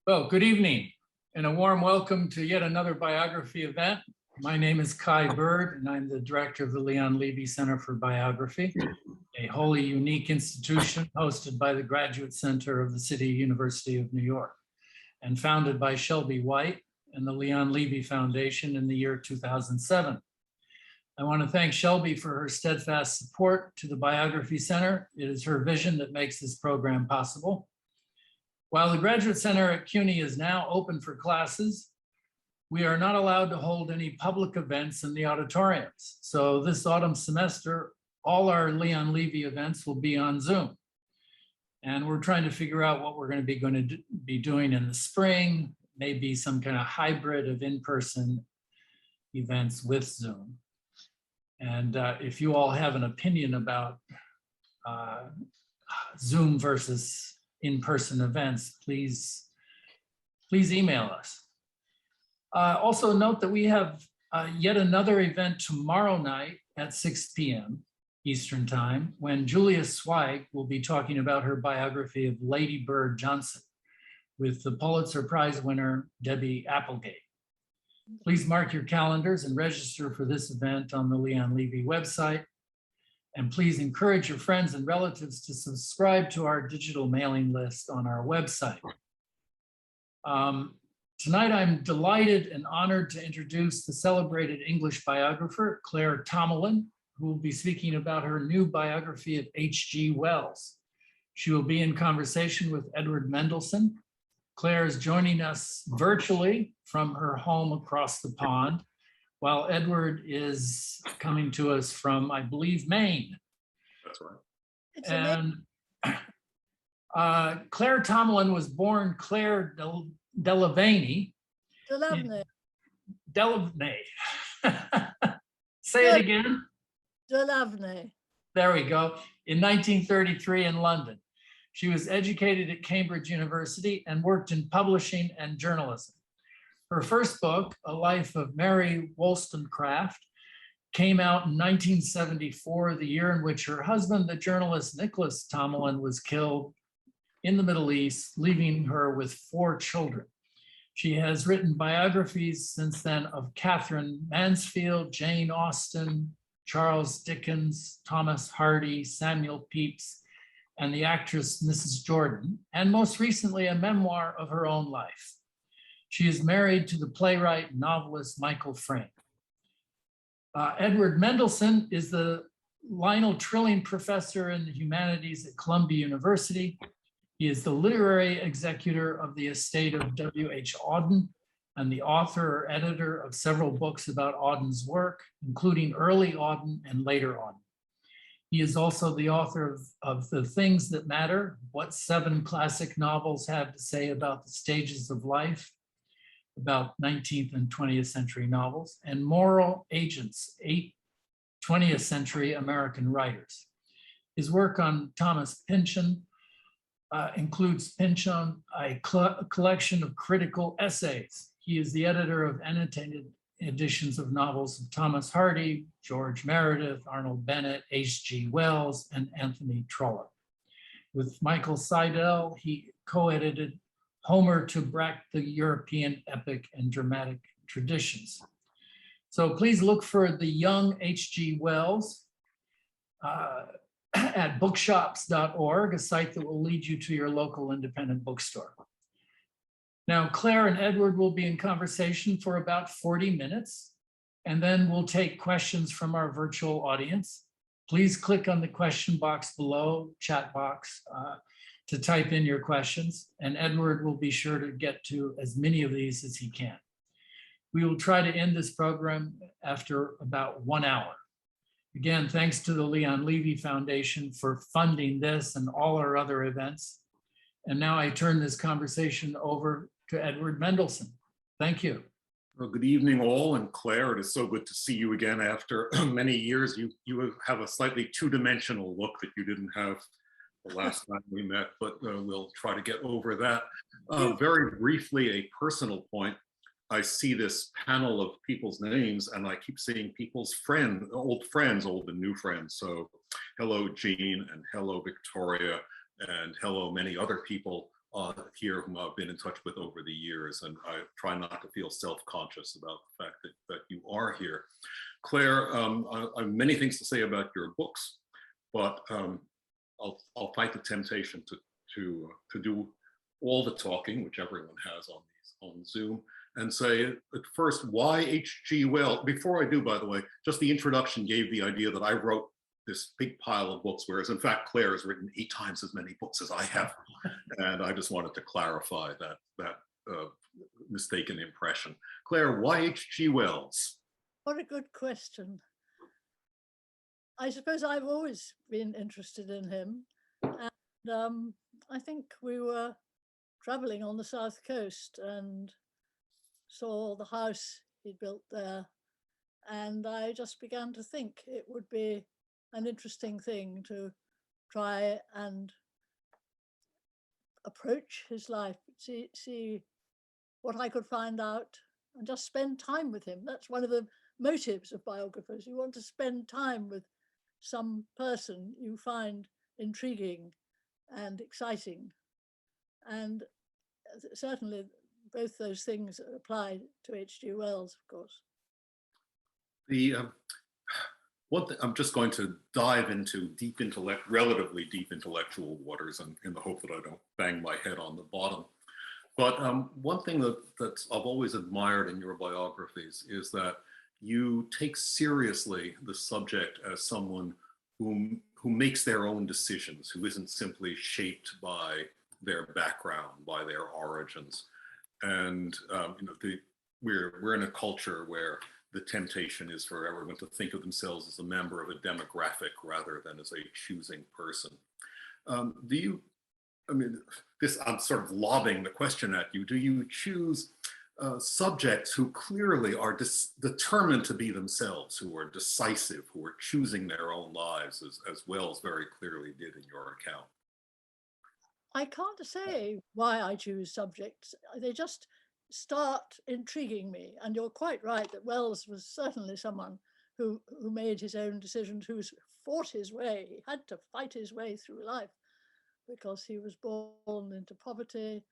Well, good evening and a warm welcome to yet another biography event. My name is Kai Bird and I'm the director of the Leon Levy Center for Biography, a wholly unique institution hosted by the Graduate Center of the City University of New York and founded by Shelby White and the Leon Levy Foundation in the year 2007. I want to thank Shelby for her steadfast support to the Biography Center. It is her vision that makes this program possible. While the Graduate Center at CUNY is now open for classes, we are not allowed to hold any public events in the auditoriums. So this autumn semester, all our Leon Levy events will be on Zoom. And we're trying to figure out what we're going to be doing in the spring, maybe some kind of hybrid of in-person events with Zoom. And if you all have an opinion about Zoom versus in-person events, please email us. Also note that we have yet another event tomorrow night at 6 p.m. Eastern Time, when Julia Zweig will be talking about her biography of Lady Bird Johnson with the Pulitzer Prize winner, Debbie Applegate. Please mark your calendars and register for this event on the Leon Levy website. And please encourage your friends and relatives to subscribe to our digital mailing list on our website. Tonight, I'm delighted and honored to introduce the celebrated English biographer, Claire Tomalin, who will be speaking about her new biography of H.G. Wells. She will be in conversation with Edward Mendelson. Claire is joining us virtually from her home across the pond, while Edward is coming to us from, I believe, Maine. That's right. And Claire Tomalin was born Claire Delavaney. Delavaney. Say it again. Delavaney. There we go. In 1933 in London. She was educated at Cambridge University and worked in publishing and journalism. Her first book, A Life of Mary Wollstonecraft, came out in 1974, the year in which her husband, the journalist Nicholas Tomalin, was killed in the Middle East, leaving her with 4 children. She has written biographies since then of Catherine Mansfield, Jane Austen, Charles Dickens, Thomas Hardy, Samuel Pepys, and the actress Mrs. Jordan, and most recently a memoir of her own life. She is married to the playwright and novelist Michael Frayn. Edward Mendelson is the Lionel Trilling Professor in the Humanities at Columbia University. He is the literary executor of the estate of W.H. Auden and the author or editor of several books about Auden's work, including early Auden and later Auden. He is also the author of The Things That Matter, What 7 Classic Novels Have to Say About the Stages of Life, about 19th and 20th century novels, and Moral Agents, 8 20th century American writers. His work on Thomas Pynchon includes Pynchon, a collection of critical essays. He is the editor of annotated editions of novels of Thomas Hardy, George Meredith, Arnold Bennett, H.G. Wells, and Anthony Trollope. With Michael Seidel, he co-edited Homer to Brecht, the European epic and dramatic traditions. So please look for the young H.G. Wells at bookshops.org, a site that will lead you to your local independent bookstore. Now, Claire and Edward will be in conversation for about 40 minutes, and then we'll take questions from our virtual audience. Please click on the question box below, chat box, to type in your questions, and Edward will be sure to get to as many of these as he can. We will try to end this program after about 1 hour. Again, thanks to the Leon Levy Foundation for funding this and all our other events. And now I turn this conversation over to Edward Mendelson. Thank you. Well, good evening all, and Claire, it is so good to see you again after many years. You have a slightly two-dimensional look that you didn't have the last time we met, but we'll try to get over that. Very briefly, a personal point. I see this panel of people's names and I keep seeing people's old and new friends. So hello, Jean, and hello, Victoria, and hello, many other people here whom I've been in touch with over the years, and I try not to feel self-conscious about the fact that you are here. Claire, I have many things to say about your books, but I'll fight the temptation to do all the talking, which everyone has on Zoom, and say at first, why H.G. Wells? Before I do, by the way, just the introduction gave the idea that I wrote this big pile of books, whereas in fact Claire has written 8 times as many books as I have, and I just wanted to clarify that mistaken impression. Claire, why H.G. Wells? What a good question. I suppose I've always been interested in him, and I think we were traveling on the south coast and saw the house he'd built there, and I just began to think it would be an interesting thing to try and approach his life, see what I could find out, and just spend time with him. That's one of the motives of biographers. You want to spend time with some person you find intriguing and exciting. And certainly both those things apply to H.G. Wells, of course. I'm just going to dive into relatively deep intellectual waters, and in the hope that I don't bang my head on the bottom. But one thing that I've always admired in your biographies is that you take seriously the subject as someone who makes their own decisions, who isn't simply shaped by their background, by their origins. And we're in a culture where the temptation is for everyone to think of themselves as a member of a demographic rather than as a choosing person. I'm sort of lobbing the question at you. Do you choose subjects who clearly are determined to be themselves, who are decisive, who are choosing their own lives, as Wells very clearly did in your account? I can't say why I choose subjects. They just start intriguing me. And you're quite right that Wells was certainly someone who made his own decisions, who fought his way. He had to fight his way through life because he was born into poverty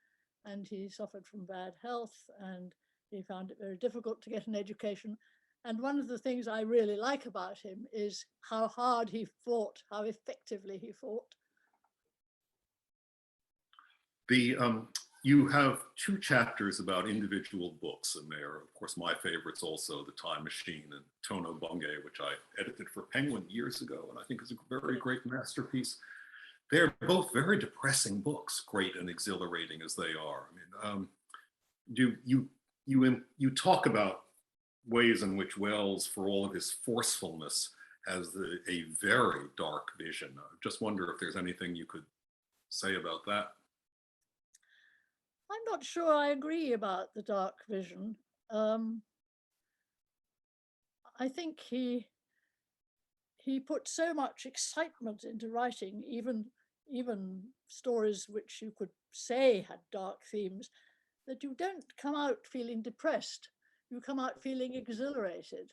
and he suffered from bad health and he found it very difficult to get an education. And one of the things I really like about him is how hard he fought, how effectively he fought. You have 2 chapters about individual books, and they are, of course, my favorites also, The Time Machine and Tono Bungay, which I edited for Penguin years ago, and I think is a very great masterpiece. They're both very depressing books, great and exhilarating as they are. I mean, you talk about ways in which Wells, for all of his forcefulness, has a very dark vision. I just wonder if there's anything you could say about that. I'm not sure I agree about the dark vision. I think he put so much excitement into writing, even stories which you could say had dark themes, that you don't come out feeling depressed. You come out feeling exhilarated.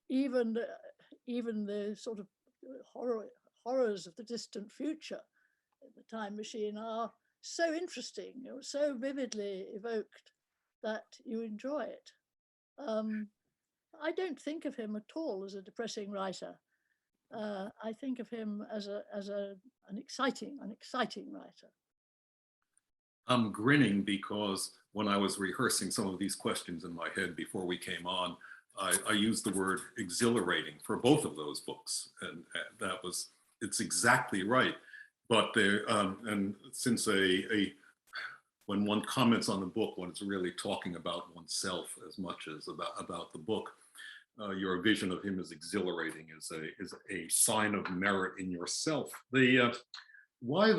Even the sort of horrors of the distant future, The Time Machine, are so interesting, so vividly evoked that you enjoy it. I don't think of him at all as a depressing writer. I think of him as an exciting writer. I'm grinning because when I was rehearsing some of these questions in my head before we came on, I used the word exhilarating for both of those books, and it's exactly right. But and since when one comments on the book, one is really talking about oneself as much as about the book. Your vision of him as exhilarating is a sign of merit in yourself. Why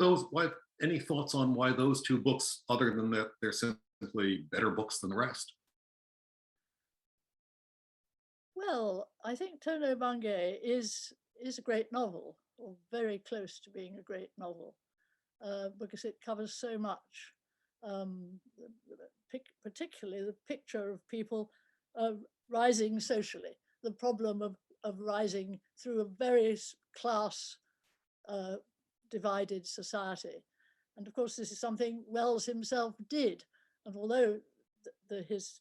any thoughts on why those 2 books, other than that they're simply better books than the rest? Well, I think Tono Bungay is a great novel, or very close to being a great novel, because it covers so much, particularly the picture of people rising socially, the problem of rising through a very class divided society. And of course, this is something Wells himself did. And although his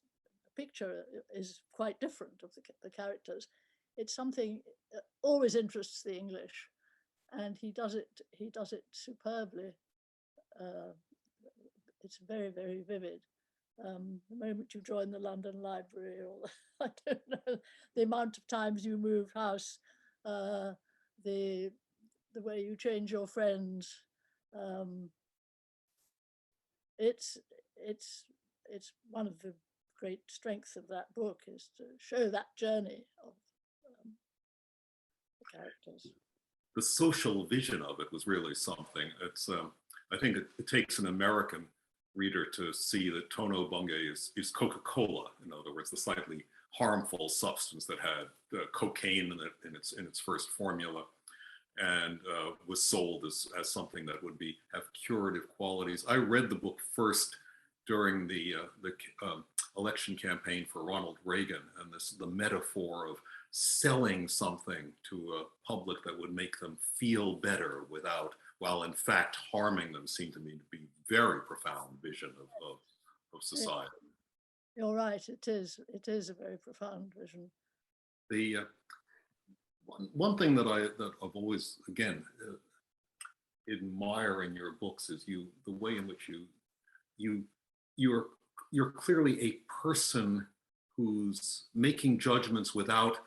picture is quite different of the characters, it's something that always interests the English, and he does it superbly. It's very, very vivid. The moment you join the London Library, or I don't know, the amount of times you move house, the way you change your friends. It's one of the great strengths of that book, is to show that journey of the characters. The social vision of it was really something. It's I think it takes an American reader to see that tono bunge is Coca-Cola. In other words, the slightly harmful substance that had cocaine in it in its first formula, and was sold as something that would have curative qualities. I read the book first during the election campaign for Ronald Reagan, and the metaphor of selling something to a public that would make them feel better while in fact harming them, seemed to me to be very profound vision of society. You're right, it is a very profound vision. The one thing that I've always, again, admire in your books is the way in which you're clearly a person who's making judgments without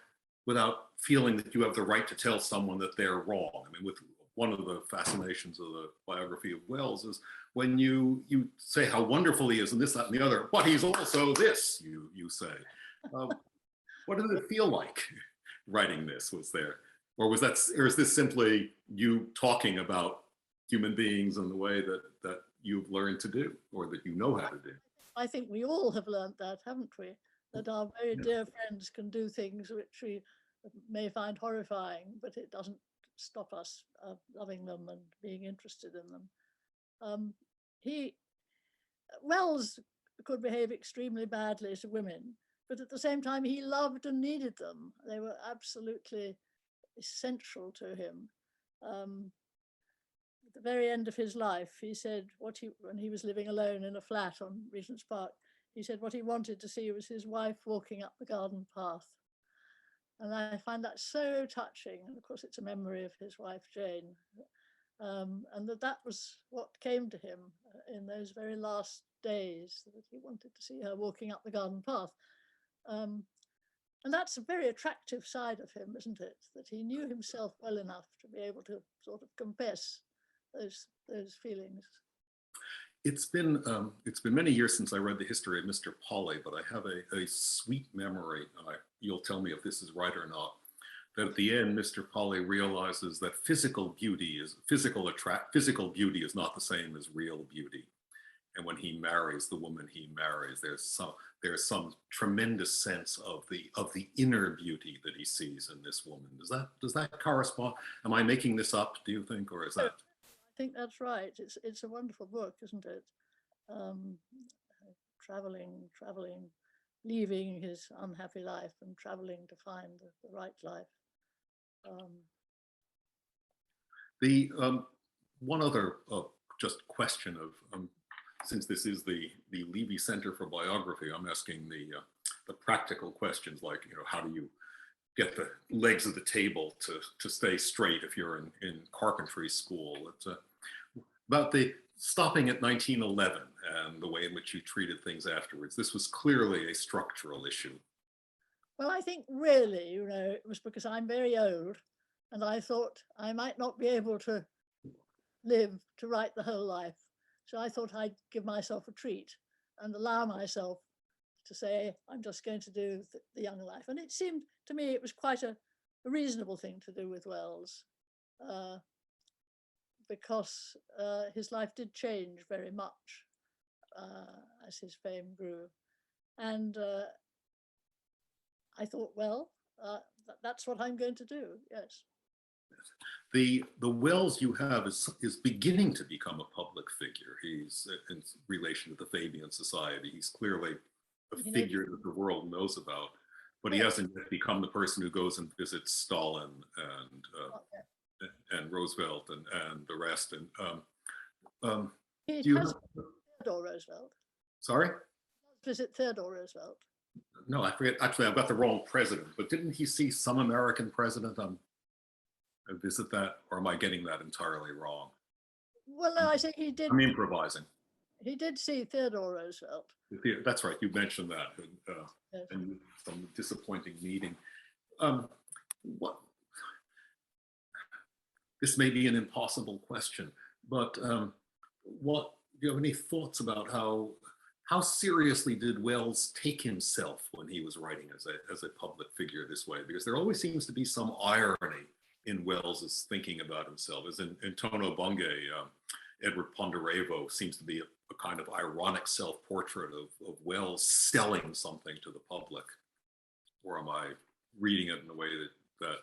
feeling that you have the right to tell someone that they're wrong. I mean, with one of the fascinations of the biography of Wells is when you say how wonderful he is and this, that, and the other, but he's also this, you say. What did it feel like writing this? Or is this simply you talking about human beings in the way that you've learned to do, or that you know how to do? I think we all have learned that, haven't we? That our very dear friends can do things which we may find horrifying, but it doesn't stop us loving them and being interested in them. Wells could behave extremely badly to women, but at the same time, he loved and needed them. They were absolutely essential to him. At the very end of his life, he said when he was living alone in a flat on Regent's Park, he said what he wanted to see was his wife walking up the garden path. And I find that so touching. And of course, it's a memory of his wife, Jane. And that was what came to him in those very last days, that he wanted to see her walking up the garden path. And that's a very attractive side of him, isn't it? That he knew himself well enough to be able to sort of confess those feelings. It's been many years since I read the history of Mr. Polly, but I have a sweet memory, and you'll tell me if this is right or not, that at the end, Mr. Polly realizes that physical beauty is not the same as real beauty. And when he marries the woman he marries, there's some tremendous sense of the inner beauty that he sees in this woman. Does that correspond? Am I making this up, do you think, or is that? I think that's right. It's a wonderful book, isn't it? Traveling, leaving his unhappy life and traveling to find the right life. The one other just question of since this is the Levy Center for Biography, I'm asking the practical questions, like, how do you get the legs of the table to stay straight if you're in carpentry school? It's about the stopping at 1911 and the way in which you treated things afterwards. This was clearly a structural issue. Well, I think really, it was because I'm very old and I thought I might not be able to live to write the whole life. So I thought I'd give myself a treat and allow myself to say, I'm just going to do the young life. And it seemed to me it was quite a reasonable thing to do with Wells, because his life did change very much as his fame grew. And I thought, well, that's what I'm going to do, yes. The Wells you have is beginning to become a public figure. He's in relation to the Fabian Society. He's clearly a figure that the world knows about, but he hasn't yet become the person who goes and visits Stalin and Roosevelt and the rest. And He do you has have, Theodore Roosevelt. sorry? Visit Theodore Roosevelt. No, I forget. Actually, I've got the wrong president, but didn't he see some American president visit that? Or am I getting that entirely wrong? Well, no, I think he did. I'm improvising. He did see Theodore Roosevelt. That's right. You mentioned that. Yes. And some disappointing meeting. What? This may be an impossible question, but what do you have any thoughts about how seriously did Wells take himself when he was writing as a public figure this way? Because there always seems to be some irony in Wells's thinking about himself. As in Tono Bungay, Edward Ponderevo seems to be a kind of ironic self-portrait of Wells selling something to the public. Or am I reading it in a way that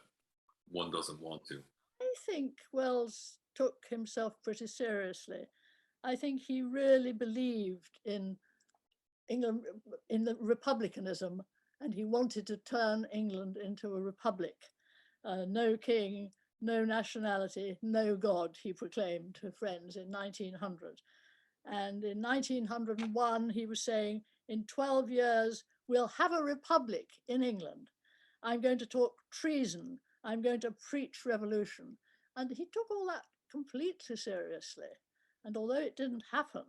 one doesn't want to? I think Wells took himself pretty seriously. I think he really believed in England, in the republicanism, and he wanted to turn England into a republic. No king, no nationality, no God, he proclaimed to friends in 1900. And in 1901, he was saying, in 12 years, we'll have a republic in England. I'm going to talk treason. I'm going to preach revolution. And he took all that completely seriously. And although it didn't happen,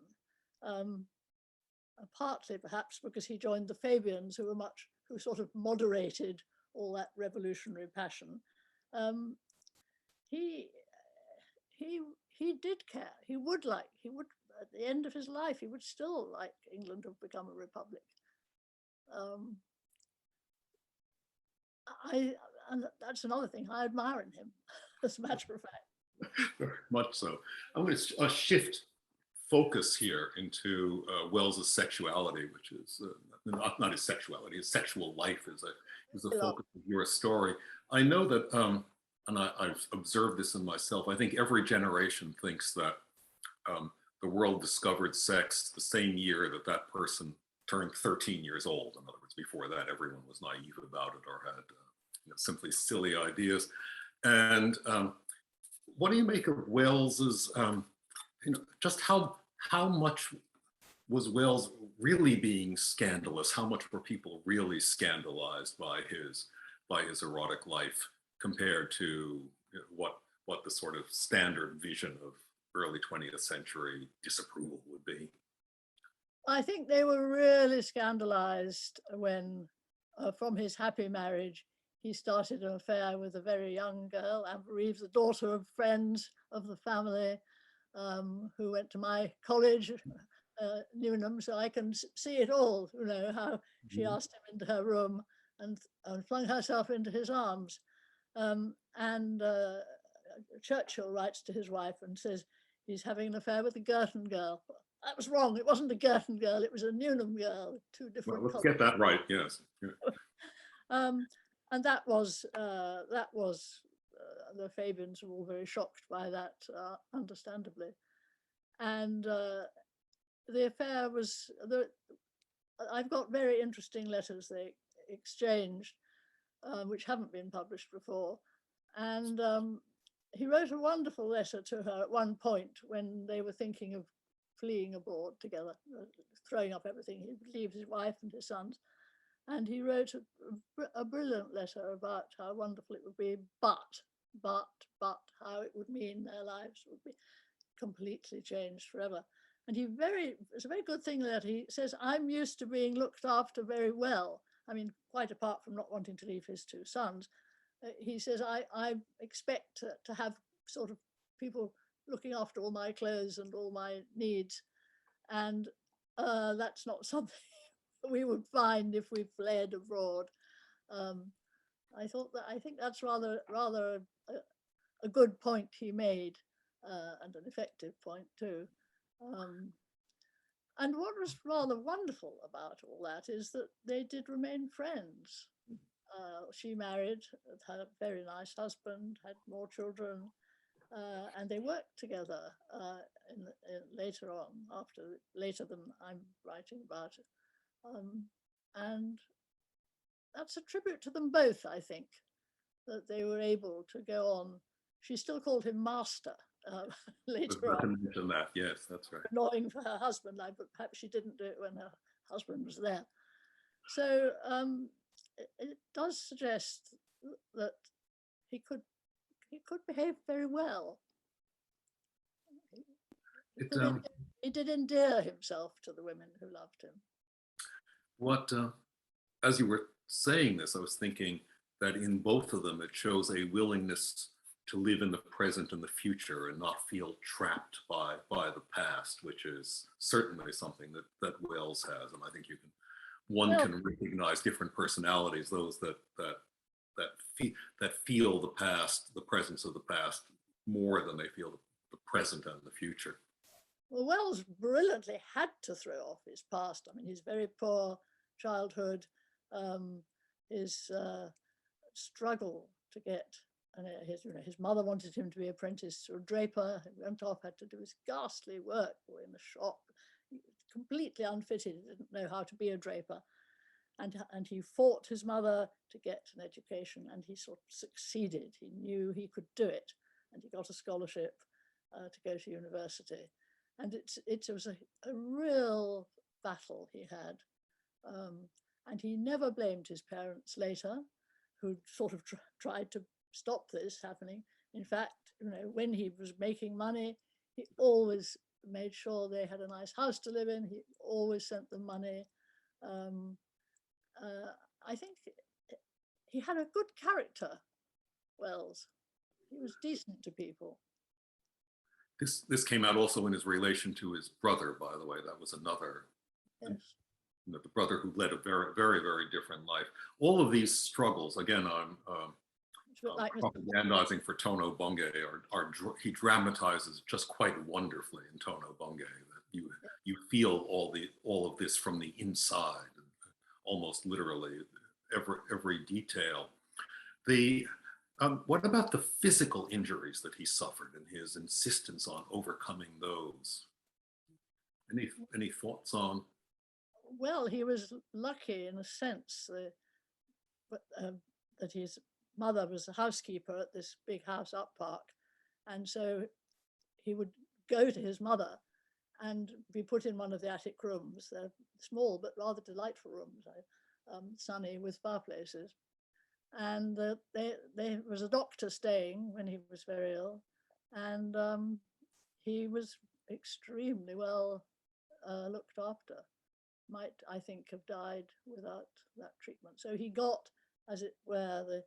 partly perhaps because he joined the Fabians, who sort of moderated all that revolutionary passion, he did care. He would at the end of his life, he would still like England to have become a republic. And that's another thing I admire in him, as a matter of fact. Very much so. I'm going to shift focus here into Wells's sexuality, which is not his sexuality, his sexual life is the focus of your story. I know that, and I've observed this in myself, I think every generation thinks that the world discovered sex the same year that person turned 13 years old. In other words, before that, everyone was naive about it or had simply silly ideas. And what do you make of Wells's, just how much was Wells really being scandalous? How much were people really scandalized by his erotic life compared to what the sort of standard vision of early 20th century disapproval would be? I think they were really scandalized when, from his happy marriage, he started an affair with a very young girl, Anne Reeves, the daughter of friends of the family, who went to my college, Newnham, so I can see it all, how she asked him into her room and flung herself into his arms. And Churchill writes to his wife and says he's having an affair with a Girton girl. That was wrong. It wasn't a Girton girl. It was a Newnham girl. Two different. Well, let's get that right. Yes. Yeah. And that was the Fabians were all very shocked by that, understandably. And the affair was. I've got very interesting letters they exchanged, which haven't been published before. And he wrote a wonderful letter to her at one point when they were thinking of fleeing abroad together, throwing up everything. He would leave his wife and his sons. And he wrote a brilliant letter about how wonderful it would be, but how it would mean their lives would be completely changed forever. And it's a very good thing that he says, I'm used to being looked after very well. I mean, quite apart from not wanting to leave his two sons, he says, I expect to have sort of people looking after all my clothes and all my needs. And that's not something we would find if we fled abroad. I think that's rather a good point he made, and an effective point too. And what was rather wonderful about all that is that they did remain friends. She married, had a very nice husband, had more children, and they worked together later on, later than I'm writing about it. And that's a tribute to them both, I think, that they were able to go on I still called him master was later about to on, mention that. Yes, that's right. annoying for her husband, but perhaps she didn't do it when her husband was there. So it does suggest that he could behave very well. He did endear himself to the women who loved him. What, as you were saying this, I was thinking that in both of them, it shows a willingness to live in the present and the future and not feel trapped by the past, which is certainly something that Wells has. And I think one can recognize different personalities, those that feel the past, the presence of the past, more than they feel the present and the future. Well, Wells brilliantly had to throw off his past. I mean, his very poor childhood, his struggle to get, and his mother wanted him to be apprenticed to a draper. He went off, had to do his ghastly work in the shop, completely unfitted, didn't know how to be a draper. And he fought his mother to get an education, and he sort of succeeded. He knew he could do it, and he got a scholarship to go to university. And it was a real battle he had. And he never blamed his parents later, who sort of tried to stop this happening. In fact, when he was making money, he always made sure they had a nice house to live in. He always sent them money. I think he had a good character, Wells. He was decent to people. This came out also in his relation to his brother, by the way. That was another, Yes. The brother who led a very, very, very different life. All of these struggles, again, I'm Like propagandizing for Tono Bungay, he dramatizes just quite wonderfully in Tono Bungay. That you feel all of this from the inside, almost literally every detail. What about the physical injuries that he suffered and his insistence on overcoming those? Any thoughts on? Well, he was lucky in a sense that his mother was a housekeeper at this big house up Park. And so he would go to his mother and be put in one of the attic rooms. They're small but rather delightful rooms, sunny with fireplaces. And there was a doctor staying when he was very ill, and he was extremely well looked after. Might, I think, have died without that treatment. So he got, as it were,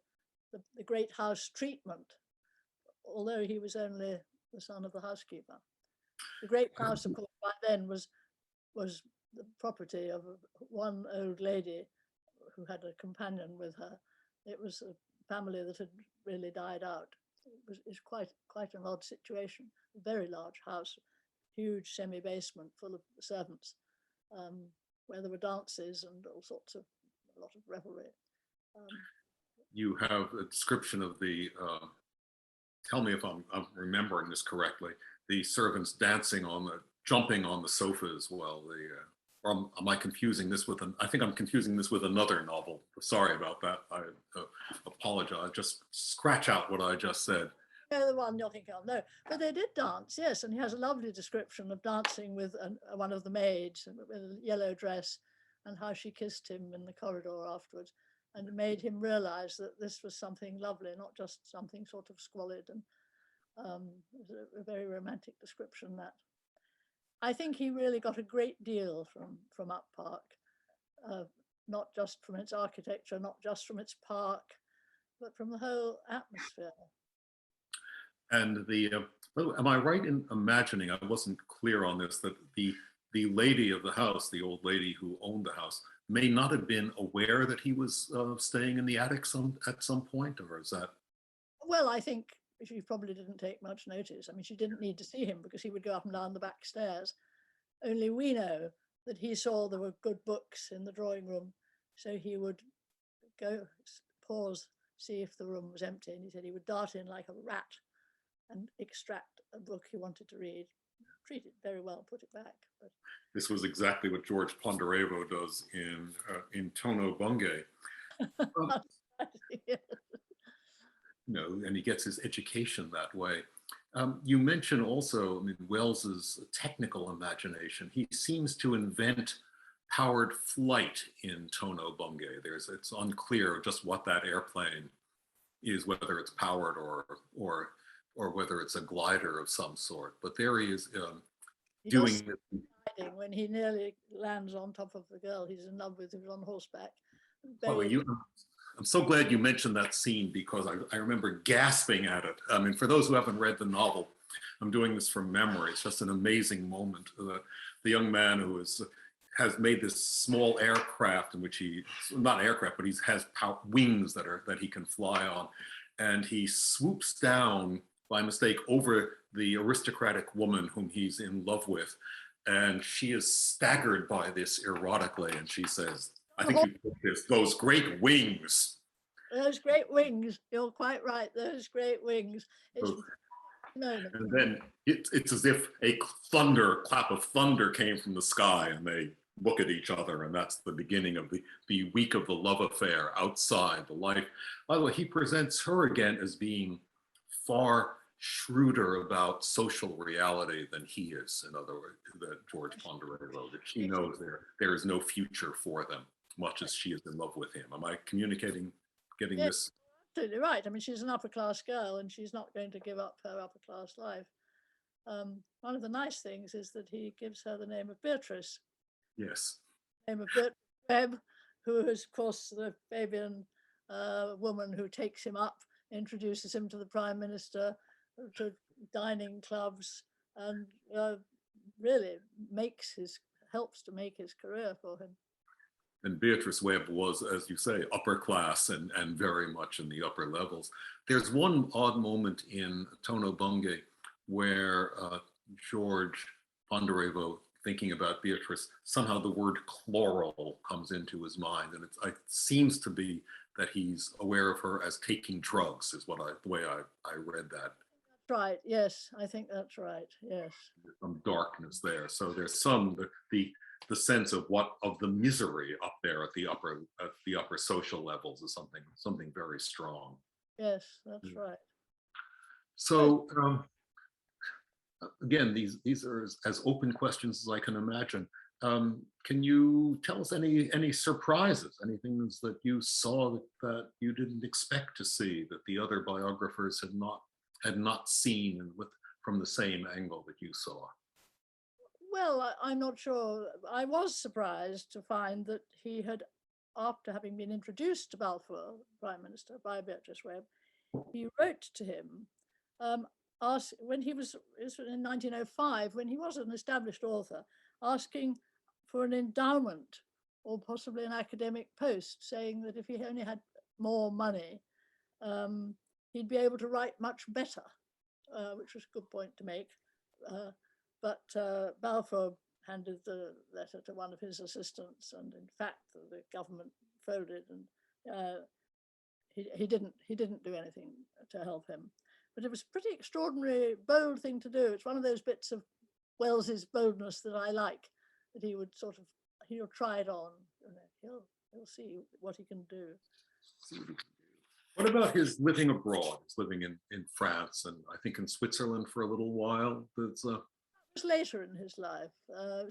the great house treatment, although he was only the son of the housekeeper. The great house, of course, by then was the property of one old lady who had a companion with her. It was a family that had really died out. It's quite an odd situation. A very large house, huge semi-basement full of servants, where there were dances and all sorts of, a lot of revelry. You have a description of the, tell me if I'm remembering this correctly, the servants dancing jumping on the sofas while or am I confusing this with I think I'm confusing this with another novel. Sorry about that. I apologize. Just scratch out what I just said. No, the one you're thinking of, no. But they did dance, yes. And he has a lovely description of dancing with one of the maids with a yellow dress, and how she kissed him in the corridor afterwards, and made him realize that this was something lovely, not just something sort of squalid. And it was a very romantic description, that. I think he really got a great deal from Up Park, not just from its architecture, not just from its park, but from the whole atmosphere. And am I right in imagining, I wasn't clear on this, that the lady of the house, the old lady who owned the house, may not have been aware that he was staying in the attic at some point, or is that? Well, I think she probably didn't take much notice. I mean, she didn't need to see him because he would go up and down the back stairs. Only we know that he saw there were good books in the drawing room, so he would go, pause, see if the room was empty, and he said he would dart in like a rat and extract a book he wanted to read, treat it very well, put it back. But this was exactly what George Ponderevo does in Tono Bungay. and he gets his education that way. You mentioned also, I mean, Wells's technical imagination. He seems to invent powered flight in Tono Bungay. It's unclear just what that airplane is, whether it's powered or whether it's a glider of some sort. But there he is He doing does gliding when he nearly lands on top of the girl he's in love with, who's on horseback. Oh, Very, I'm so glad you mentioned that scene because I remember gasping at it. I mean, for those who haven't read the novel, I'm doing this from memory. It's just an amazing moment. The young man who has made this small aircraft in which not aircraft, but he has wings that he can fly on. And he swoops down by mistake over the aristocratic woman whom he's in love with. And she is staggered by this erotically. And she says, I think you put this, those great wings. those great wings, you're quite right, those great wings. It's And then it's as if a clap of thunder came from the sky, and they look at each other, and that's the beginning of the week of the love affair outside the life. By the way, he presents her again as being far shrewder about social reality than he is. In other words, that George Ponderevo, that she knows there is no future for them, much as she is in love with him. Am I getting this? Absolutely right. I mean, she's an upper class girl and she's not going to give up her upper class life. One of the nice things is that he gives her the name of Beatrice. Yes. The name of Beatrice Webb, who is, of course, the Fabian woman who takes him up, introduces him to the Prime Minister, to dining clubs, and really helps to make his career for him. And Beatrice Webb was, as you say, upper class and very much in the upper levels. There's one odd moment in Tono Bungay where George Ponderevo, thinking about Beatrice, somehow the word chloral comes into his mind. And it seems to be that he's aware of her as taking drugs, is the way I read that. That's right. Yes, I think that's right. Yes. There's some darkness there. So there's the sense of the misery up there at the upper social levels is something very strong. Yes, that's right. So again, these are as open questions as I can imagine. Can you tell us any surprises, anything that you saw that you didn't expect to see, that the other biographers had not seen from the same angle that you saw? Well, I'm not sure. I was surprised to find that he had, after having been introduced to Balfour, Prime Minister, by Beatrice Webb, he wrote to him, when he was in 1905, when he was an established author, asking for an endowment or possibly an academic post, saying that if he only had more money, he'd be able to write much better, which was a good point to make. But Balfour handed the letter to one of his assistants, and in fact, the government folded, and he didn't do anything to help him. But it was a pretty extraordinary, bold thing to do. It's one of those bits of Wells's boldness that I like, that he'll try it on. He'll see what he can do. What about his living abroad? He's living in France and I think in Switzerland for a little while. It was later in his life,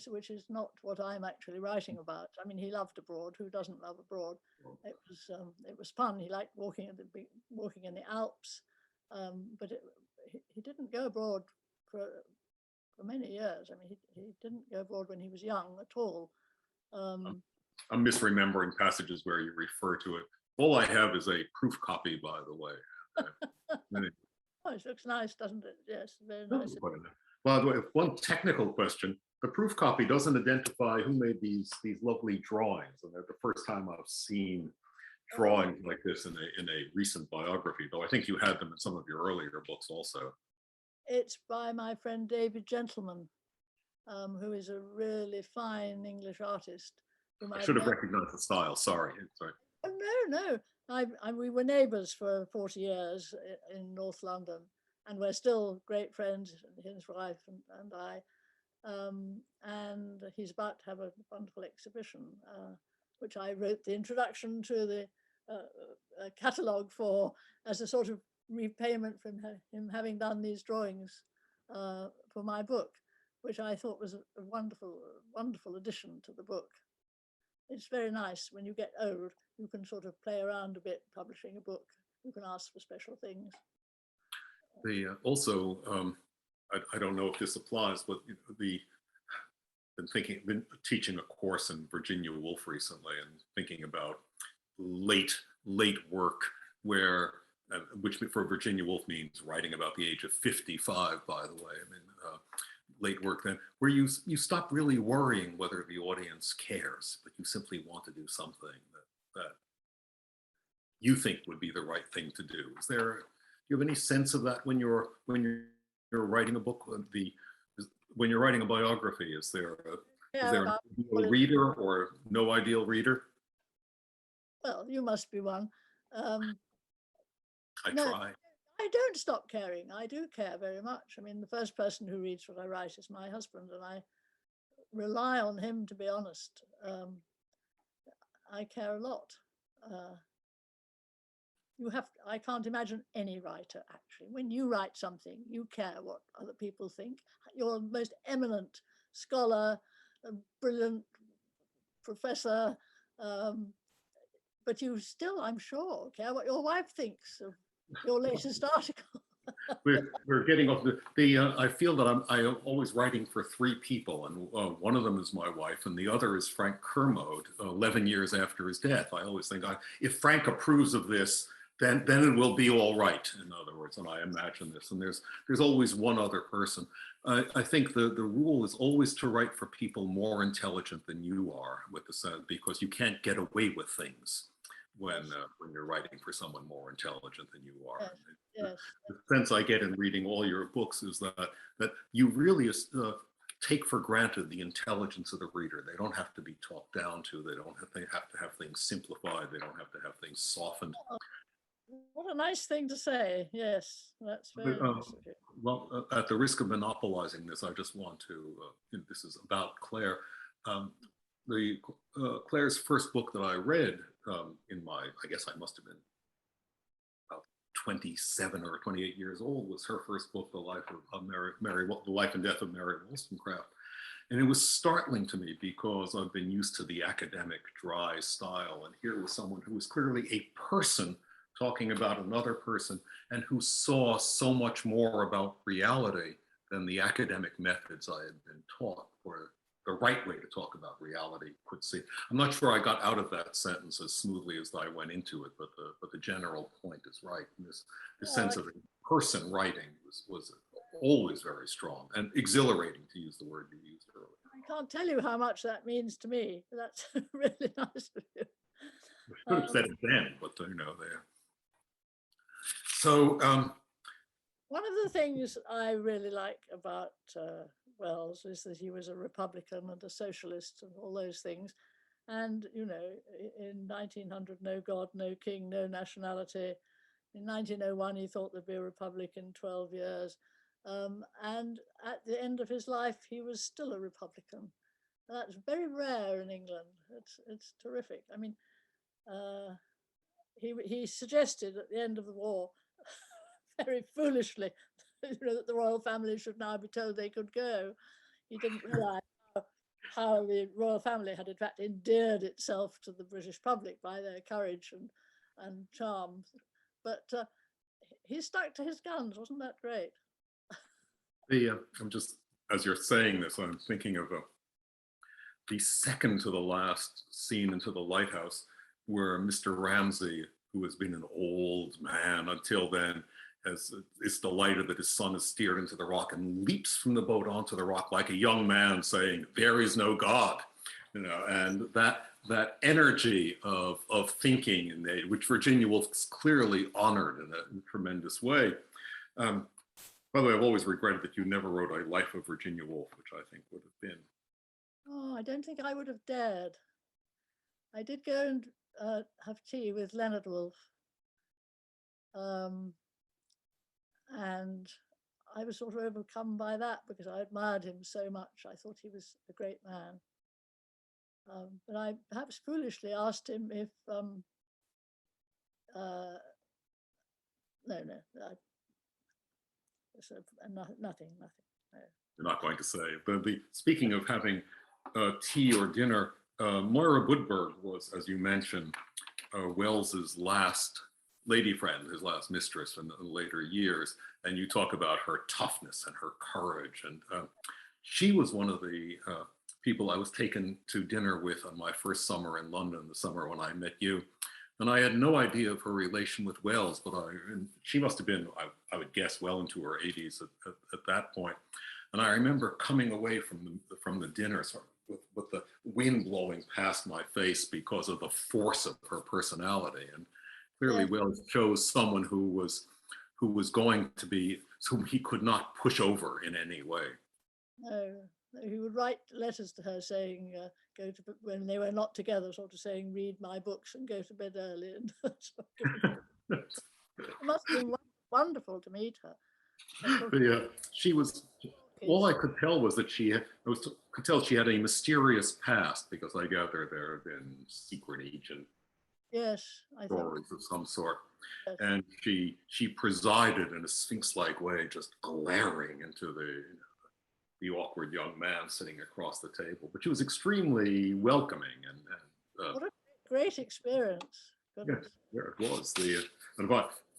which is not what I'm actually writing about. I mean, he loved abroad. Who doesn't love abroad? It was fun. He liked walking in the Alps, but he didn't go abroad for many years. I mean, he didn't go abroad when he was young at all. I'm misremembering passages where you refer to it. All I have is a proof copy, by the way. Oh, it looks nice, doesn't it? Yes, very nice. By the way, one technical question. The proof copy doesn't identify who made these lovely drawings. And they're the first time I've seen drawings like this in a recent biography, though I think you had them in some of your earlier books also. It's by my friend David Gentleman, who is a really fine English artist. I should have recognized the style. Sorry. Oh, no. We were neighbours for 40 years in North London, and we're still great friends, his wife and I. And he's about to have a wonderful exhibition, which I wrote the introduction to the catalogue for, as a sort of repayment from him having done these drawings for my book, which I thought was a wonderful, wonderful addition to the book. It's very nice when you get old, you can sort of play around a bit publishing a book. You can ask for special things. Also, I don't know if this applies, but been teaching a course in Virginia Woolf recently and thinking about late work where, which for Virginia Woolf means writing about the age of 55, by the way. I mean, late work then, where you stop really worrying whether the audience cares, but you simply want to do something that you think would be the right thing to do. Do you have any sense of that when you're writing a book? When you're writing a biography, is there an ideal reader or no ideal reader? Well, you must be one. I no, try. I don't stop caring. I do care very much. I mean, the first person who reads what I write is my husband, and I rely on him, to be honest. I care a lot. I can't imagine any writer, actually. When you write something, you care what other people think. You're the most eminent scholar, a brilliant professor, but you still, I'm sure, care what your wife thinks of your latest article. We're getting off I feel that I'm always writing for three people, and one of them is my wife, and the other is Frank Kermode, 11 years after his death. I always think, if Frank approves of this, then it will be all right, in other words, and I imagine this. And there's always one other person. I think the rule is always to write for people more intelligent than you are, with the sense, because you can't get away with things when you're writing for someone more intelligent than you are. Yes. The sense I get in reading all your books is that you really take for granted the intelligence of the reader. They don't have to be talked down to. They have to have things simplified. They don't have to have things softened. What a nice thing to say. Yes, that's very nice of you. Well, at the risk of monopolizing this, I just want to, this is about Claire. Claire's first book that I read I guess I must have been about 27 or 28 years old, was her first book, The Life and Death of Mary Wollstonecraft. And it was startling to me because I've been used to the academic dry style. And here was someone who was clearly a person talking about another person and who saw so much more about reality than the academic methods I had been taught, or the right way to talk about reality could see. I'm not sure I got out of that sentence as smoothly as I went into it, but the general point is right. And this sense of a person writing was always very strong and exhilarating, to use the word you used earlier. I can't tell you how much that means to me. That's really nice of you. I should have said it then, but there. So one of the things I really like about Wells is that he was a Republican and a socialist and all those things. And, in 1900, no God, no king, no nationality. In 1901, he thought there'd be a republic in 12 years. And at the end of his life, he was still a Republican. That's very rare in England. It's terrific. I mean, he suggested at the end of the war, very foolishly, that the royal family should now be told they could go. He didn't realize how the royal family had in fact endeared itself to the British public by their courage and charm. But he stuck to his guns. Wasn't that great? I'm just, as you're saying this, I'm thinking of the second to the last scene into the lighthouse, where Mr. Ramsay, who has been an old man until then, is delighted that his son has steered into the rock and leaps from the boat onto the rock like a young man saying, "There is no God," and that energy of thinking, which Virginia Woolf clearly honored in a tremendous way. By the way, I've always regretted that you never wrote a Life of Virginia Woolf, which I think would have been. Oh, I don't think I would have dared. I did go and have tea with Leonard Woolf. And I was sort of overcome by that because I admired him so much. I thought he was a great man. But I perhaps foolishly asked him if no. Nothing. No. You're not going to say. But speaking of having tea or dinner, Moira Woodberg was, as you mentioned, Wells's last lady friend, his last mistress in the later years. And you talk about her toughness and her courage. And she was one of the people I was taken to dinner with on my first summer in London, the summer when I met you. And I had no idea of her relation with Wells, but she must have been, I would guess, well into her 80s at that point. And I remember coming away from the dinner sort of with the wind blowing past my face because of the force of her personality. And clearly, Wells chose someone who was going to be, whom he could not push over in any way. No, he would write letters to her saying, go to, when they were not together, sort of saying, read my books and go to bed early. And it must have been wonderful to meet her. She was, all I could tell was that could tell she had a mysterious past, because I gather there have been secret agent stories of some sort. Yes. And she presided in a sphinx-like way, just glaring into the awkward young man sitting across the table. But she was extremely welcoming and what a great experience. Yes, there it was.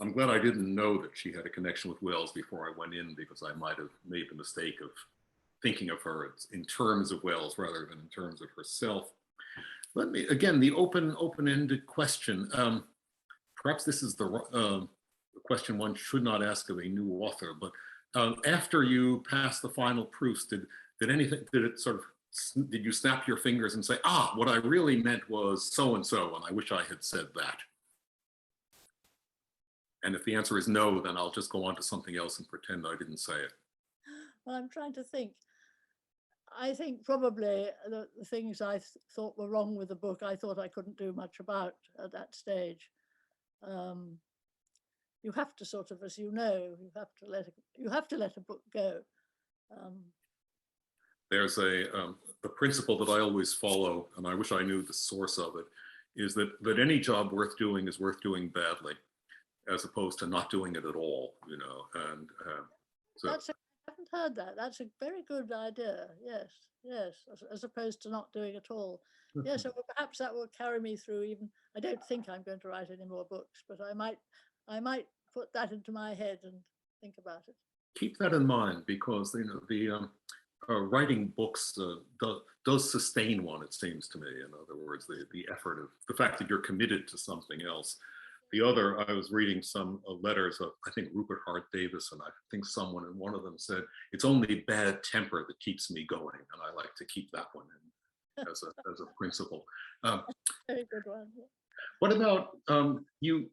I'm glad I didn't know that she had a connection with Wells before I went in, because I might have made the mistake of thinking of her in terms of Wells rather than in terms of herself. Let me, again, the open-ended question. Perhaps this is the question one should not ask of a new author, but after you passed the final proofs, did you snap your fingers and say, what I really meant was so-and-so, and I wish I had said that? And if the answer is no, then I'll just go on to something else and pretend I didn't say it. Well, I'm trying to think. I think probably the things I thought were wrong with the book, I thought I couldn't do much about at that stage. You have to sort of, as you know, you have to let a book go. There's a principle that I always follow, and I wish I knew the source of it, is that any job worth doing is worth doing badly, as opposed to not doing it at all, you know. And so I haven't heard that. That's a very good idea. Yes, as opposed to not doing at all. Yes, so perhaps that will carry me through. Even I don't think I'm going to write any more books, but I might put that into my head and think about it. Keep that in mind, because the writing books does sustain one, it seems to me. In other words, the effort of the fact that you're committed to something else. The other, I was reading some letters of, I think, Rupert Hart Davis, and I think someone in one of them said, it's only bad temper that keeps me going. And I like to keep that one in as a principle. Very good one. Yeah. What about you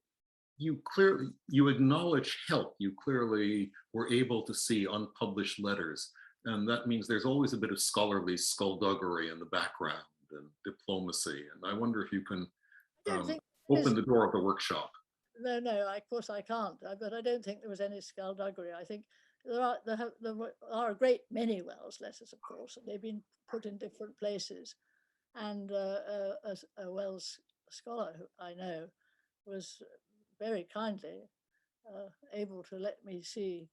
acknowledge help. You clearly were able to see unpublished letters. And that means there's always a bit of scholarly skullduggery in the background and diplomacy. And I wonder if you can open the door of the workshop. No, of course I can't. But I don't think there was any skullduggery. I think there are a great many Wells letters, of course, and they've been put in different places. And a Wells scholar who I know was very kindly able to let me see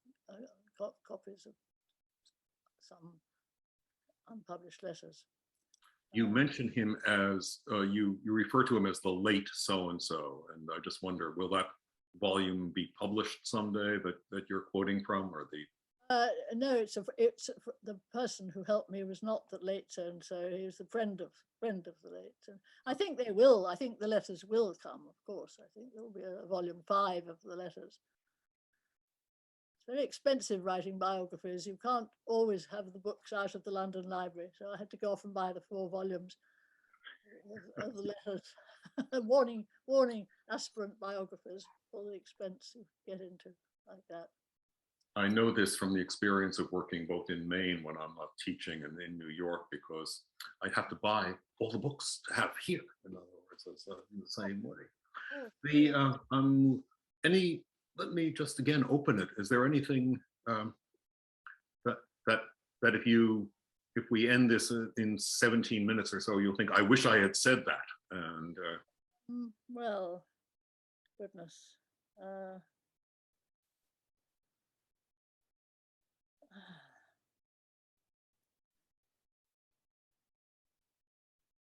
copies of some unpublished letters. You mention him as, you refer to him as the late so-and-so, and I just wonder, will that volume be published someday that you're quoting from, or the? No, it's the person who helped me was not the late so-and-so. He was the friend of the late. And I think they will. I think the letters will come, of course. I think there will be a volume 5 of the letters. It's very expensive writing biographies. You can't always have the books out of the London Library, so I had to go off and buy the 4 volumes of the letters. warning aspirant biographers for the expense you get into like that. I know this from the experience of working both in Maine when I'm not teaching and in New York, because I have to buy all the books to have here. In other words, it's in the same way. Let me just again open it. Is there anything that if we end this in 17 minutes or so, you'll think, I wish I had said that? And well, goodness.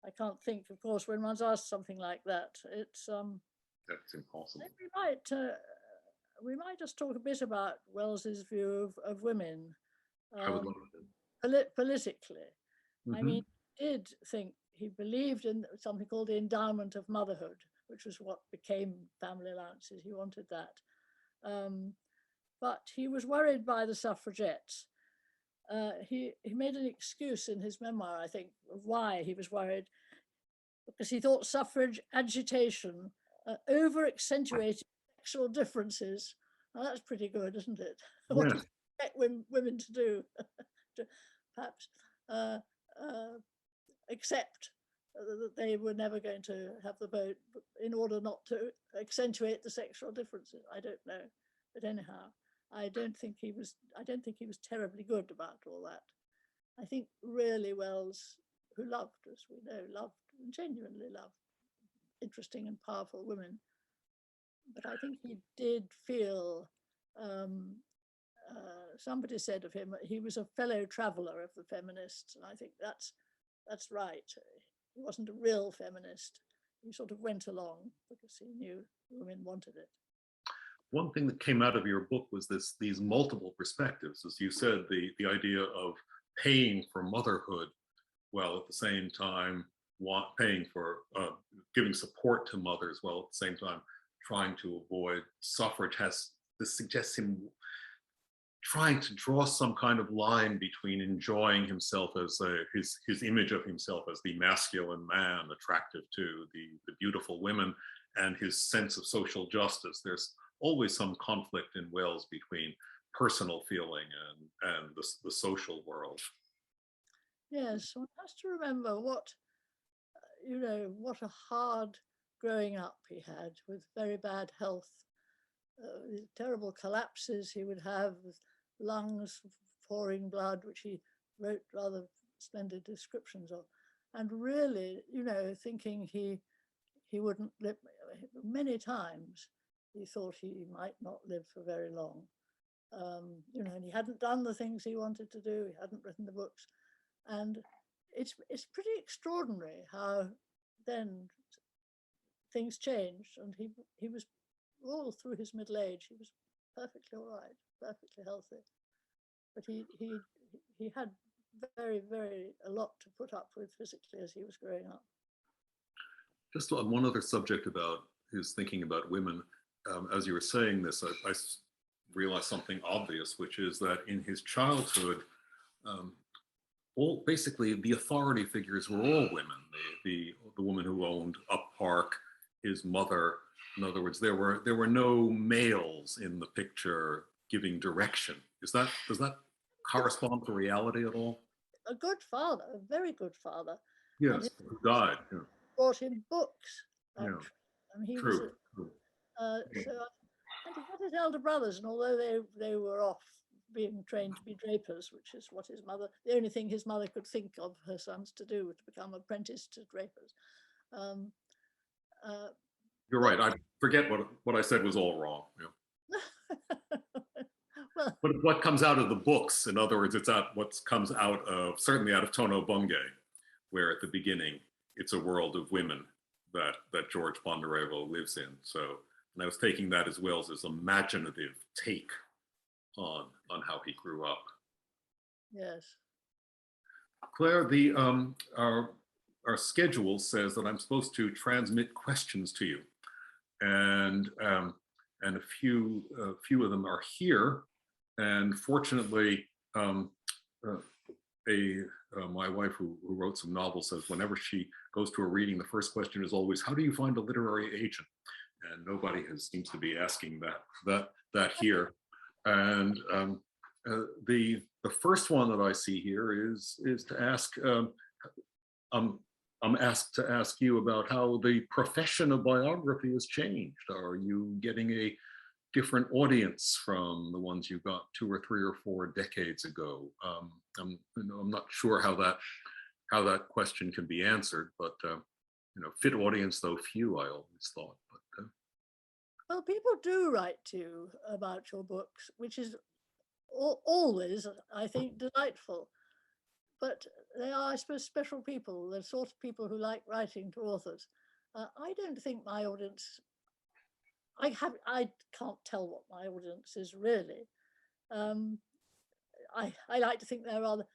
I can't think, of course, when one's asked something like that. It's That's impossible. we might just talk a bit about Wells's view of women I would love to. politically. I Mhm. mean, he did think he believed in something called the endowment of motherhood, which was what became family allowances. He wanted that. But he was worried by the suffragettes. He made an excuse in his memoir, I think, of why he was worried, because he thought suffrage agitation over accentuated sexual differences. Well, that's pretty good, isn't it? What do Yes. you expect women to do? To perhaps accept that they were never going to have the vote in order not to accentuate the sexual differences. I don't know, but anyhow, I don't think he was terribly good about all that. I think really Wells, who loved, as we know, genuinely loved interesting and powerful women, but I think he did feel, somebody said of him, he was a fellow traveler of the feminists, and I think that's right. He wasn't a real feminist. He sort of went along because he knew women wanted it. One thing that came out of your book was these multiple perspectives, as you said, the idea of paying for motherhood while at the same time paying for giving support to mothers while at the same time trying to avoid suffrage. This suggests him trying to draw some kind of line between enjoying himself as his image of himself as the masculine man attractive to the beautiful women, and his sense of social justice. There's always some conflict in Wells between personal feeling and the social world. Yes, one has to remember what a hard growing up he had, with very bad health, terrible collapses he would have, with lungs pouring blood, which he wrote rather splendid descriptions of, and really, thinking he wouldn't live. Many times he thought he might not live for very long, and he hadn't done the things he wanted to do. He hadn't written the books, and it's pretty extraordinary how then things changed, and he was all through his middle age, he was perfectly all right, perfectly healthy, but he had very, very a lot to put up with physically as he was growing up. Just on one other subject about his thinking about women, as you were saying this, I realized something obvious, which is that in his childhood, basically the authority figures were all women. The woman who owned Up Park, his mother. In other words, there were no males in the picture giving direction. Does that correspond to reality at all? A good father, a very good father. Yes, who died. Yeah. Brought him books. Yeah. I mean, he True. was. And he had his elder brothers, and although they were off being trained to be drapers, which is what the only thing his mother could think of her sons to do, to become apprenticed to drapers. You're right. I forget what I said was all wrong. Yeah. Well, but what comes out of the books, in other words, it's what comes out of, certainly out of Tono Bungay, where at the beginning it's a world of women that George Ponderevo lives in. So, and I was taking that as Wells's imaginative take on how he grew up. Yes. Claire, our schedule says that I'm supposed to transmit questions to you, and a few of them are here. And fortunately, my wife who wrote some novels says whenever she goes to a reading, the first question is always, "How do you find a literary agent?" And nobody seems to be asking that here. And the first one that I see here is to ask. I'm asked to ask you about how the profession of biography has changed. Are you getting a different audience from the ones you got 2 or 3 or 4 decades ago? I'm not sure how that question can be answered, but fit audience though few, I always thought. But well, people do write to you about your books, which is always, I think, delightful. But they are, I suppose, special people, the sort of people who like writing to authors. I don't think my audience, I can't tell what my audience is really. I like to think they're rather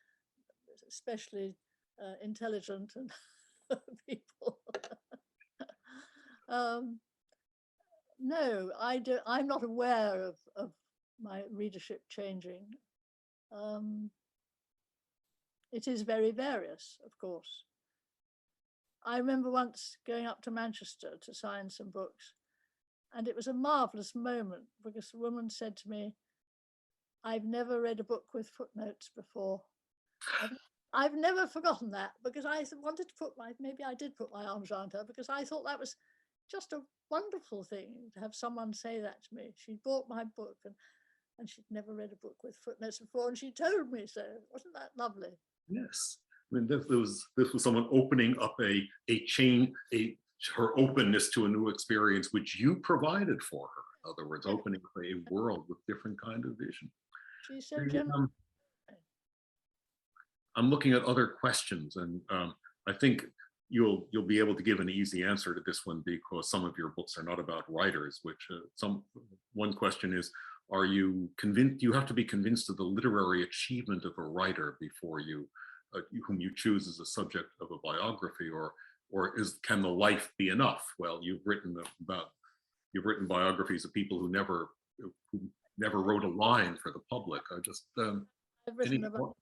especially intelligent and people. No, I'm not aware of my readership changing. It is very various, of course. I remember once going up to Manchester to sign some books, and it was a marvelous moment because a woman said to me, "I've never read a book with footnotes before." I've never forgotten that, because I wanted to maybe I did put my arms around her, because I thought that was just a wonderful thing to have someone say that to me. She bought my book and she'd never read a book with footnotes before, and she told me so. Wasn't that lovely? Yes. I mean, this was someone opening up her openness to a new experience, which you provided for her. In other words, opening up a world with different kind of vision. She's so generous. I'm looking at other questions, and I think you'll be able to give an easy answer to this one, because some of your books are not about writers. One question is, are you convinced? You have to be convinced of the literary achievement of a writer before whom you choose as a subject of a biography, or can the life be enough? Well, you've written biographies of people who never wrote a line for the public. I've written about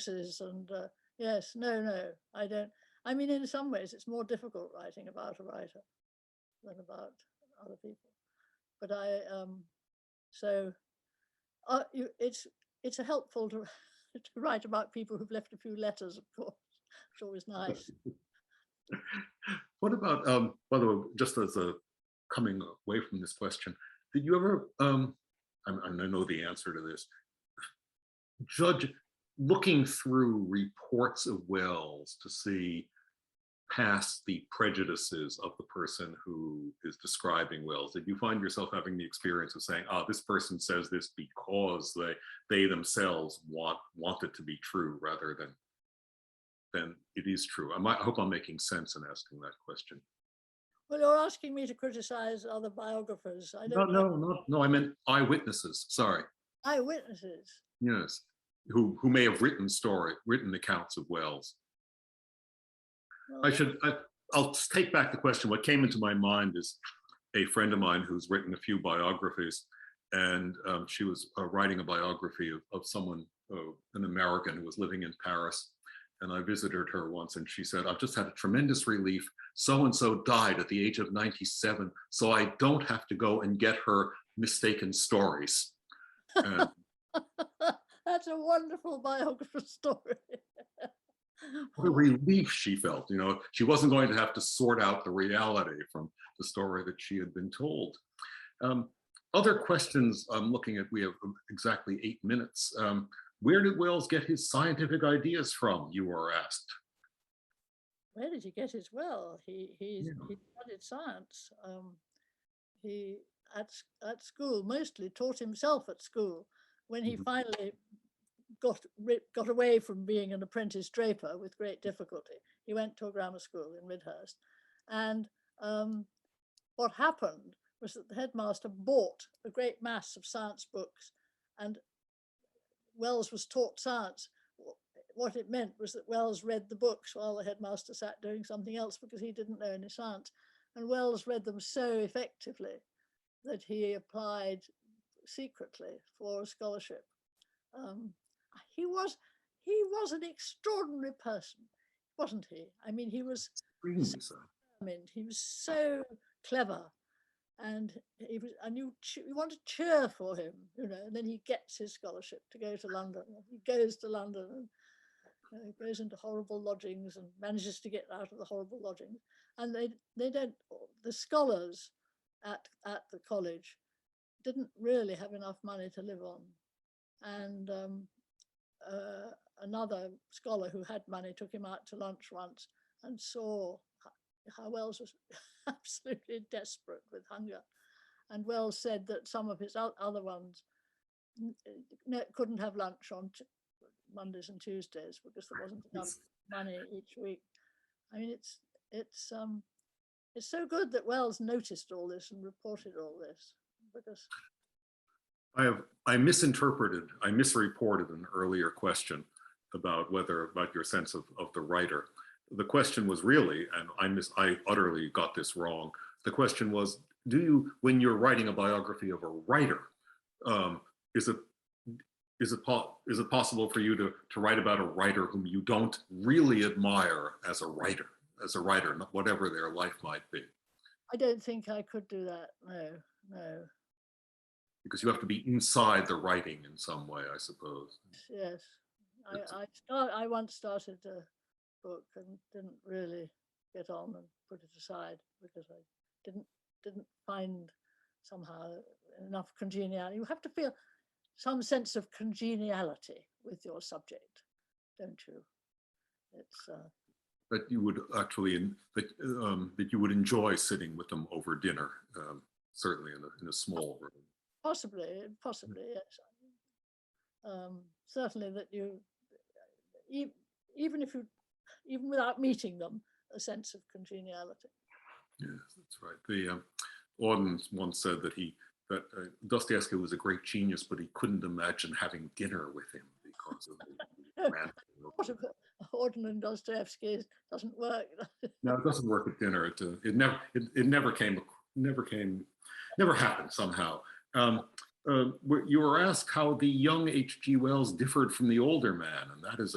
and yes, no, I don't. I mean, in some ways, it's more difficult writing about a writer than about other people. But it's helpful to write about people who've left a few letters, of course. It's always nice. What about, by the way, just as a coming away from this question, did you ever, I know the answer to this, looking through reports of Wells to see past the prejudices of the person who is describing Wells, did you find yourself having the experience of saying, this person says this because they themselves want it to be true rather than it is true? I hope I'm making sense in asking that question. Well, you're asking me to criticize other biographers. No, I meant eyewitnesses, sorry. Eyewitnesses? Yes, who may have written accounts of Wells. Well, I'll take back the question. What came into my mind is a friend of mine who's written a few biographies, and she was writing a biography of someone, an American who was living in Paris. And I visited her once, and she said, "I've just had a tremendous relief. So-and-so died at the age of 97, so I don't have to go and get her mistaken stories." And that's a wonderful biographer story. what a relief she felt. She wasn't going to have to sort out the reality from the story that she had been told. Other questions I'm looking at, we have exactly 8 minutes. Where did Wells get his scientific ideas from, you were asked? Where did he get his? Well, he studied science. He at school mostly taught himself at school. When he finally got away from being an apprentice draper with great difficulty, he went to a grammar school in Midhurst. And what happened was that the headmaster bought a great mass of science books, and Wells was taught science. What it meant was that Wells read the books while the headmaster sat doing something else, because he didn't know any science. And Wells read them so effectively that he applied secretly for a scholarship. He was an extraordinary person, wasn't he? I mean, he was so determined, he was so clever, and you want to cheer for him, and then he gets his scholarship to go to London. He goes to London and goes into horrible lodgings and manages to get out of the horrible lodgings. And the scholars at the college didn't really have enough money to live on. And another scholar who had money took him out to lunch once and saw how Wells was absolutely desperate with hunger. And Wells said that some of his other ones couldn't have lunch on Mondays and Tuesdays because there wasn't enough money each week. I mean, it's so good that Wells noticed all this and reported all this, because I misreported an earlier question about your sense of the writer. The question was really, and I utterly got this wrong. The question was, when you're writing a biography of a writer, is it possible for you to write about a writer whom you don't really admire as a writer, whatever their life might be? I don't think I could do that. No. Because you have to be inside the writing in some way, I suppose. Yes. I once started a book and didn't really get on and put it aside because I didn't find somehow enough congeniality. You have to feel some sense of congeniality with your subject, don't you? It's that you would actually that you would enjoy sitting with them over dinner, certainly in a small room. Possibly, yes. Certainly that you, even without meeting them, a sense of congeniality. Yes, that's right. The Auden once said that Dostoevsky was a great genius, but he couldn't imagine having dinner with him because of the ranting. Auden and Dostoevsky doesn't work. No, it doesn't work at dinner. It never happened somehow. You were asked how the young H.G. Wells differed from the older man, and that is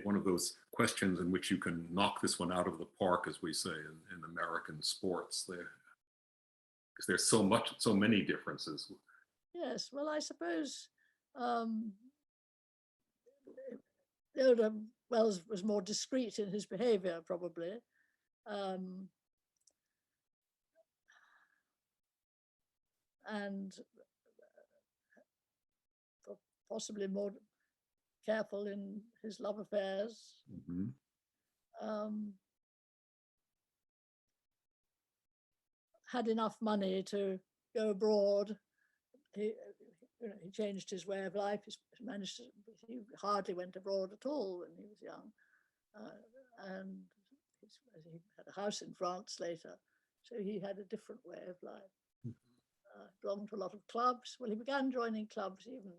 one of those questions in which you can knock this one out of the park, as we say in American sports. Because there's so many differences. Yes, well, I suppose the older Wells was more discreet in his behavior, probably. And possibly more careful in his love affairs. Mm-hmm. Had enough money to go abroad. He changed his way of life. He hardly went abroad at all when he was young. And he had a house in France later, so he had a different way of life. Belonged to a lot of clubs. Well, he began joining clubs even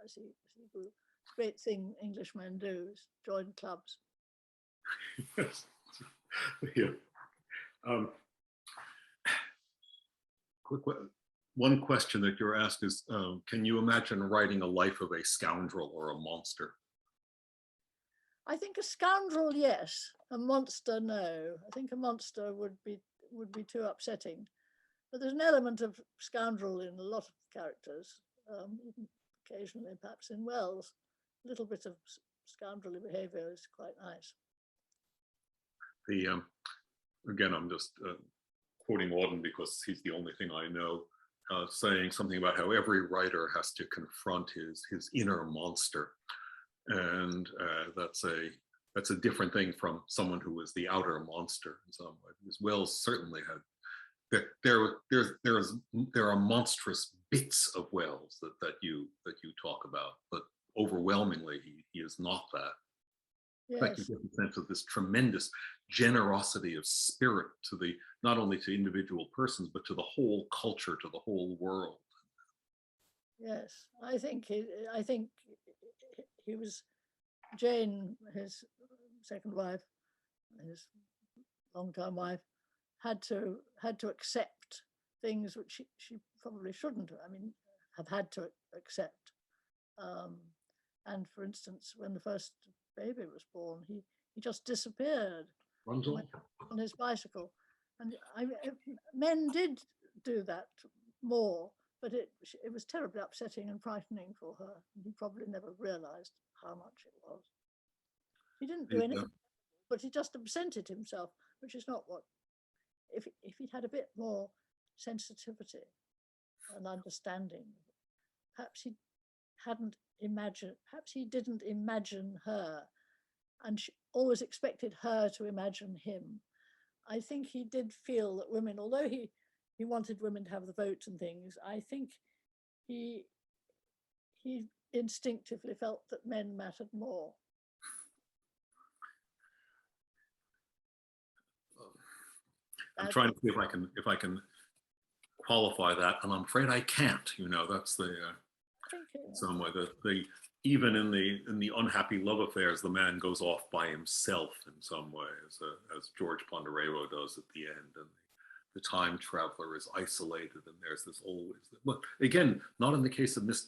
as he grew. It's a great thing Englishmen do, is join clubs. Yes. Yeah. One question that you're asked is, can you imagine writing a life of a scoundrel or a monster? I think a scoundrel, yes. A monster, no. I think a monster would be too upsetting. But there's an element of scoundrel in a lot of characters, even occasionally perhaps in Wells. A little bit of scoundrelly behavior is quite nice. Again, I'm just quoting Auden because he's the only thing I know, saying something about how every writer has to confront his inner monster. And that's a different thing from someone who is the outer monster in some way. Because Wells certainly had, there are monstrous bits of Wells that you talk about, but overwhelmingly he is not that. Yes. Like you get a sense of this tremendous generosity of spirit to not only to individual persons, but to the whole culture, to the whole world. Yes, I think he was, Jane, his second wife, his long-term wife, had to accept things which she probably shouldn't have had to accept. And for instance, when the first baby was born, he just disappeared on his bicycle. And men did do that more, but it was terribly upsetting and frightening for her. He probably never realized how much it was. He didn't do anything, but he just absented himself, which is not what, if he'd had a bit more sensitivity and understanding, perhaps he didn't imagine her, and she always expected her to imagine him. I think he did feel that women, although he wanted women to have the vote and things, I think he instinctively felt that men mattered more. I'm trying to see if I can qualify that, and I'm afraid I can't. You know, that's the in some way the even in the unhappy love affairs, the man goes off by himself in some way, as George Ponderevo does at the end, and the time traveler is isolated, and there's this always. But again, not in the case of Mr.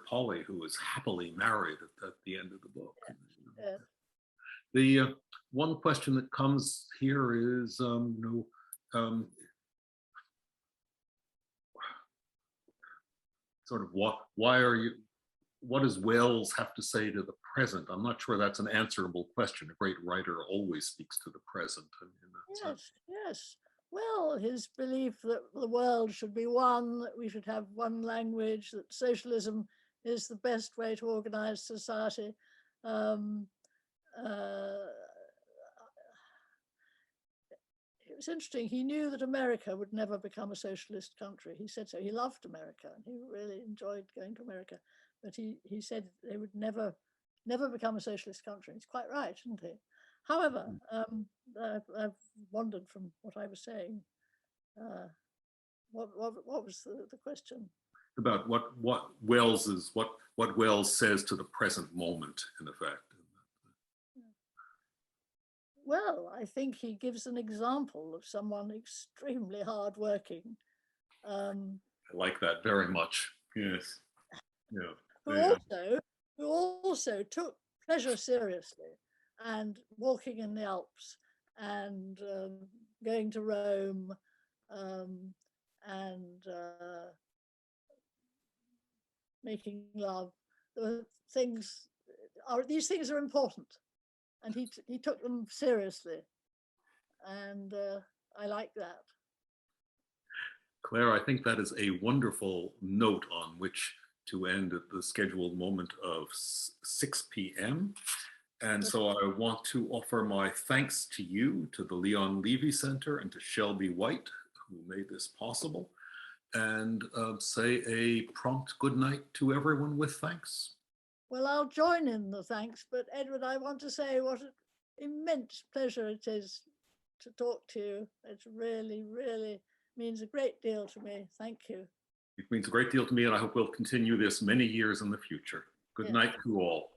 Polly, who is happily married at the end of the book. Yeah. The one question that comes here is, sort of what does Wells have to say to the present? I'm not sure that's an answerable question. A great writer always speaks to the present. In that sense. Yes. Well, his belief that the world should be one, that we should have one language, that socialism is the best way to organize society. It was interesting. He knew that America would never become a socialist country. He said so. He loved America. He really enjoyed going to America. But he said they would never become a socialist country. He's quite right, isn't he? However, I've wandered from what I was saying. What was the question? About what Wells says to the present moment, in effect. Well, I think he gives an example of someone extremely hardworking. I like that very much. Yes. Yeah. Who also took pleasure seriously, and walking in the Alps, and going to Rome, and making love. These things are important, and he took them seriously, and I like that. Claire, I think that is a wonderful note on which to end at the scheduled moment of 6 p.m. And so I want to offer my thanks to you, to the Leon Levy Center, and to Shelby White, who made this possible, and say a prompt good night to everyone with thanks. Well, I'll join in the thanks, but Edward, I want to say what an immense pleasure it is to talk to you. It really, really means a great deal to me. Thank you. It means a great deal to me, and I hope we'll continue this many years in the future. Good night to all.